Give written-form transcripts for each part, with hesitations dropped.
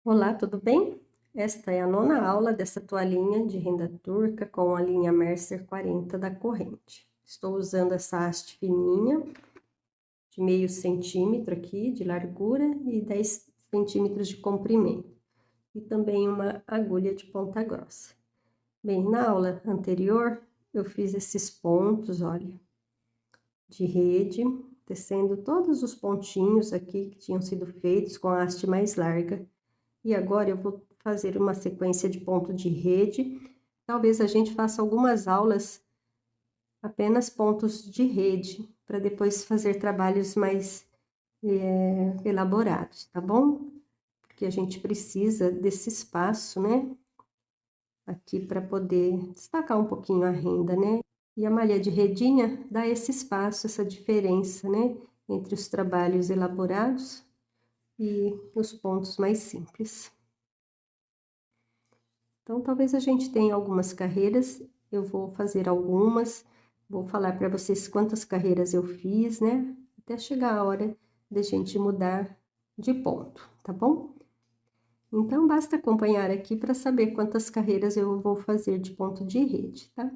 Olá, tudo bem? Esta é a nona aula dessa toalhinha de renda turca com a linha Mercer 40 da corrente. Estou usando essa haste fininha de meio centímetro aqui de largura e 10 centímetros de comprimento. E também uma agulha de ponta grossa. Bem, na aula anterior eu fiz esses pontos, olha, de rede, tecendo todos os pontinhos aqui que tinham sido feitos com a haste mais larga. E agora eu vou fazer uma sequência de ponto de rede. Talvez a gente faça algumas aulas apenas pontos de rede, para depois fazer trabalhos mais elaborados, tá bom? Porque a gente precisa desse espaço, né? Aqui para poder destacar um pouquinho a renda, né? E a malha de redinha dá esse espaço, essa diferença, né? Entre os trabalhos elaborados e os pontos mais simples. Então, talvez a gente tenha algumas carreiras, eu vou fazer algumas, vou falar para vocês quantas carreiras eu fiz, né? Até chegar a hora de a gente mudar de ponto, tá bom? Então, basta acompanhar aqui para saber quantas carreiras eu vou fazer de ponto de rede, tá?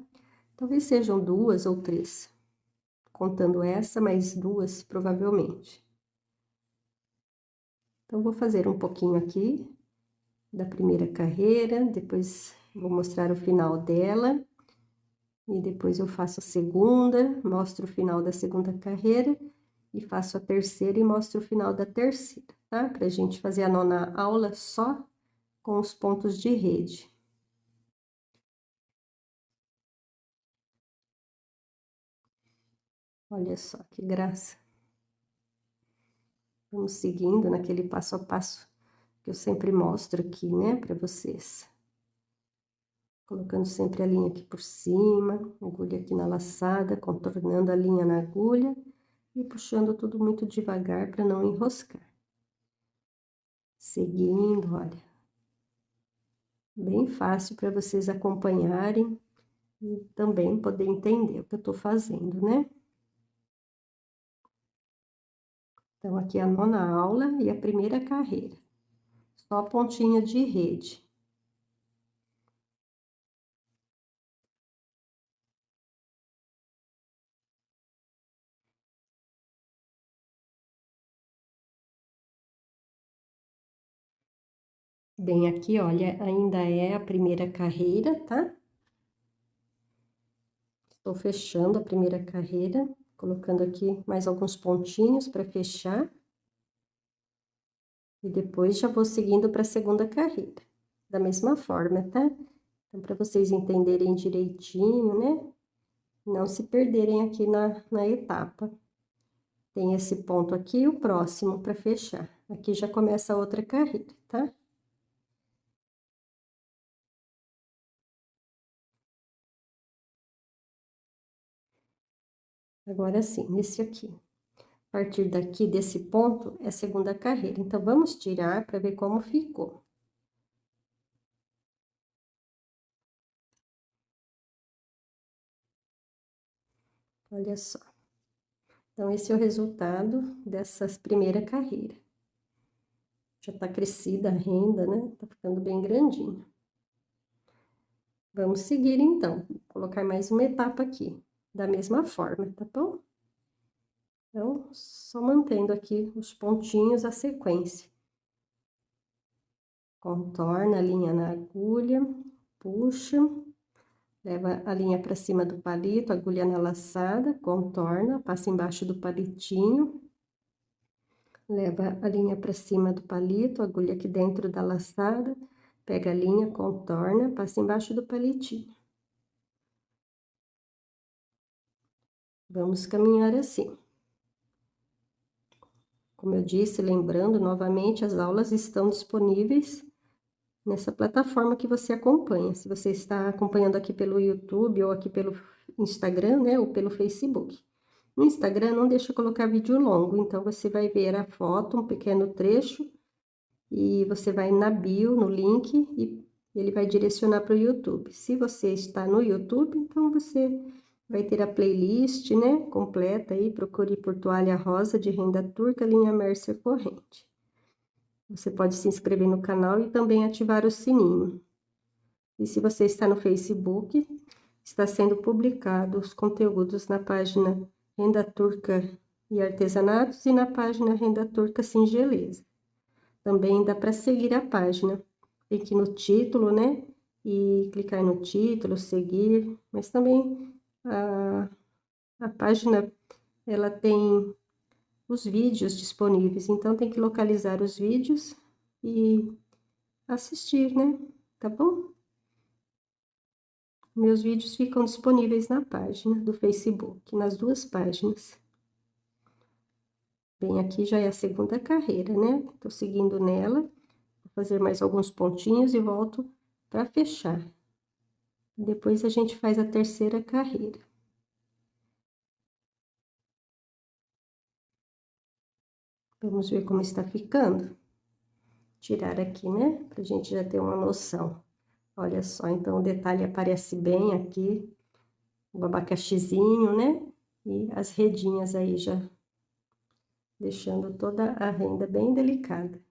Talvez sejam 2 ou 3, contando essa, mais 2, provavelmente. Então, vou fazer um pouquinho aqui da primeira carreira, depois vou mostrar o final dela. E depois eu faço a segunda, mostro o final da segunda carreira, e faço a terceira e mostro o final da terceira, tá? Pra gente fazer a nona aula só com os pontos de rede. Olha só que graça. Vamos seguindo naquele passo a passo que eu sempre mostro aqui, né, pra vocês. Colocando sempre a linha aqui por cima, agulha aqui na laçada, contornando a linha na agulha e puxando tudo muito devagar para não enroscar. Seguindo, olha. Bem fácil para vocês acompanharem e também poder entender o que eu tô fazendo, né? Então, aqui é a nona aula e a primeira carreira. Só pontinha de rede. Bem, aqui, olha, ainda é a primeira carreira, tá? Estou fechando a primeira carreira, colocando aqui mais alguns pontinhos para fechar. E depois já vou seguindo para a segunda carreira, da mesma forma, tá? Então, para vocês entenderem direitinho, né? Não se perderem aqui na etapa. Tem esse ponto aqui e o próximo para fechar. Aqui já começa a outra carreira, tá? Agora sim, nesse aqui. A partir daqui, desse ponto, é a segunda carreira. Então, vamos tirar para ver como ficou. Olha só. Então, esse é o resultado dessas primeira carreira. Já tá crescida a renda, né? Tá ficando bem grandinho. Vamos seguir, então. Vou colocar mais uma etapa aqui, da mesma forma, tá bom? Então, só mantendo aqui os pontinhos, a sequência. Contorna a linha na agulha, puxa, leva a linha para cima do palito, agulha na laçada, contorna, passa embaixo do palitinho, leva a linha para cima do palito, agulha aqui dentro da laçada, pega a linha, contorna, passa embaixo do palitinho. Vamos caminhar assim. Como eu disse, lembrando novamente, as aulas estão disponíveis nessa plataforma que você acompanha. Se você está acompanhando aqui pelo YouTube ou aqui pelo Instagram, né, ou pelo Facebook. No Instagram, não deixa eu colocar vídeo longo, então você vai ver a foto, um pequeno trecho, e você vai na bio, no link, e ele vai direcionar para o YouTube. Se você está no YouTube, então você vai ter a playlist, né, completa aí, procure por Toalha Rosa de Renda Turca, linha Mercer corrente. Você pode se inscrever no canal e também ativar o sininho. E se você está no Facebook, está sendo publicado os conteúdos na página Renda Turca e Artesanatos e na página Renda Turca Singeleza. Também dá para seguir a página. Clique no título, né? E clicar no título, seguir. Mas também a página, ela tem os vídeos disponíveis. Então, tem que localizar os vídeos e assistir, né? Tá bom? Meus vídeos ficam disponíveis na página do Facebook, nas duas páginas. Bem, aqui já é a segunda carreira, né? Tô seguindo nela, vou fazer mais alguns pontinhos e volto para fechar. Depois a gente faz a terceira carreira. Vamos ver como está ficando? Tirar aqui, né? Pra gente já ter uma noção. Olha só, então o detalhe aparece bem aqui, o abacaxizinho, né? E as redinhas aí já deixando toda a renda bem delicada.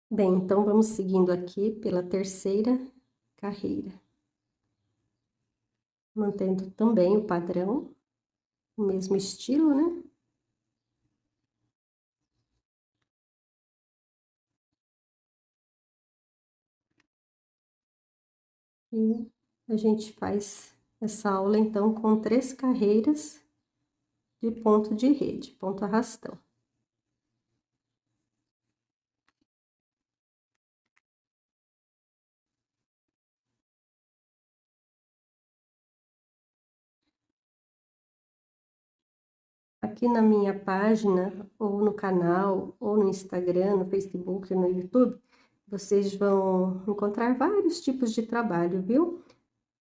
Bem, então vamos seguindo aqui pela terceira carreira. Mantendo também o padrão, o mesmo estilo, né? E a gente faz essa aula, então, com 3 carreiras de ponto de rede, ponto arrastão. Aqui na minha página, ou no canal, ou no Instagram, no Facebook, no YouTube, vocês vão encontrar vários tipos de trabalho, viu?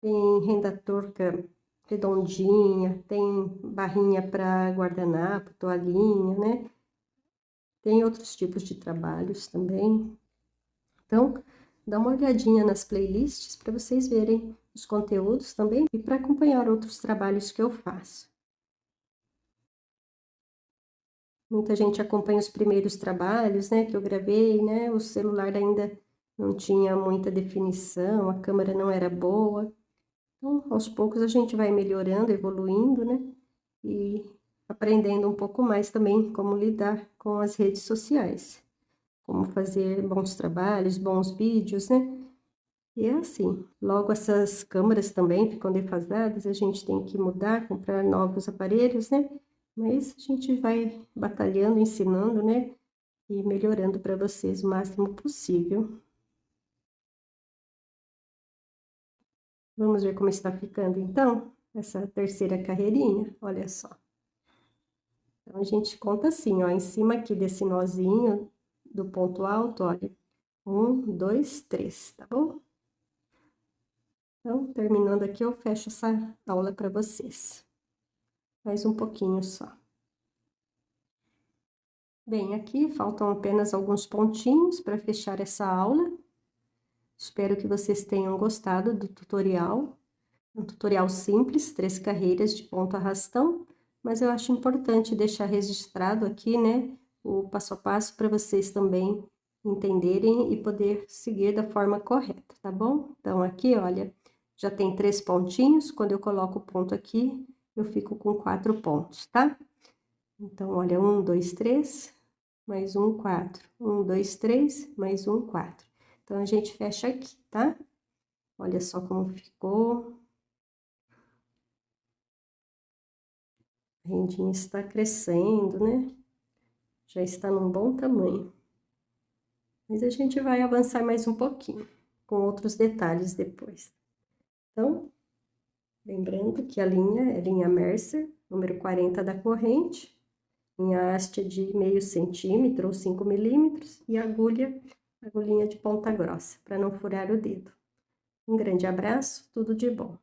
Tem renda turca redondinha, tem barrinha para guardanapo, toalhinha, né? Tem outros tipos de trabalhos também. Então, dá uma olhadinha nas playlists para vocês verem os conteúdos também e para acompanhar outros trabalhos que eu faço. Muita gente acompanha os primeiros trabalhos, né, que eu gravei, né? O celular ainda não tinha muita definição, a câmera não era boa. Então, aos poucos a gente vai melhorando, evoluindo, né? E aprendendo um pouco mais também como lidar com as redes sociais. Como fazer bons trabalhos, bons vídeos, né? E é assim, logo essas câmeras também ficam defasadas, a gente tem que mudar, comprar novos aparelhos, né? Mas a gente vai batalhando, ensinando, né? E melhorando para vocês o máximo possível. Vamos ver como está ficando, então, essa terceira carreirinha, olha só. Então, a gente conta assim, ó, em cima aqui desse nozinho do ponto alto, olha, 1, 2, 3, tá bom? Então, terminando aqui, eu fecho essa aula para vocês. Mais um pouquinho só. Bem, aqui faltam apenas alguns pontinhos para fechar essa aula. Espero que vocês tenham gostado do tutorial. Um tutorial simples, 3 carreiras de ponto arrastão, mas eu acho importante deixar registrado aqui, né, o passo a passo para vocês também entenderem e poder seguir da forma correta, tá bom? Então, aqui, olha, já tem 3 pontinhos, quando eu coloco o ponto aqui, eu fico com 4 pontos, tá? Então, olha, 1, 2, 3, mais 1, 4. 1, 2, 3, mais 1, 4. Então, a gente fecha aqui, tá? Olha só como ficou. A rendinha está crescendo, né? Já está num bom tamanho. Mas a gente vai avançar mais um pouquinho, com outros detalhes depois. Então, lembrando que a linha é linha Mercer, número 40 da corrente, linha haste de meio centímetro ou 5 milímetros, e agulhinha de ponta grossa, para não furar o dedo. Um grande abraço, tudo de bom!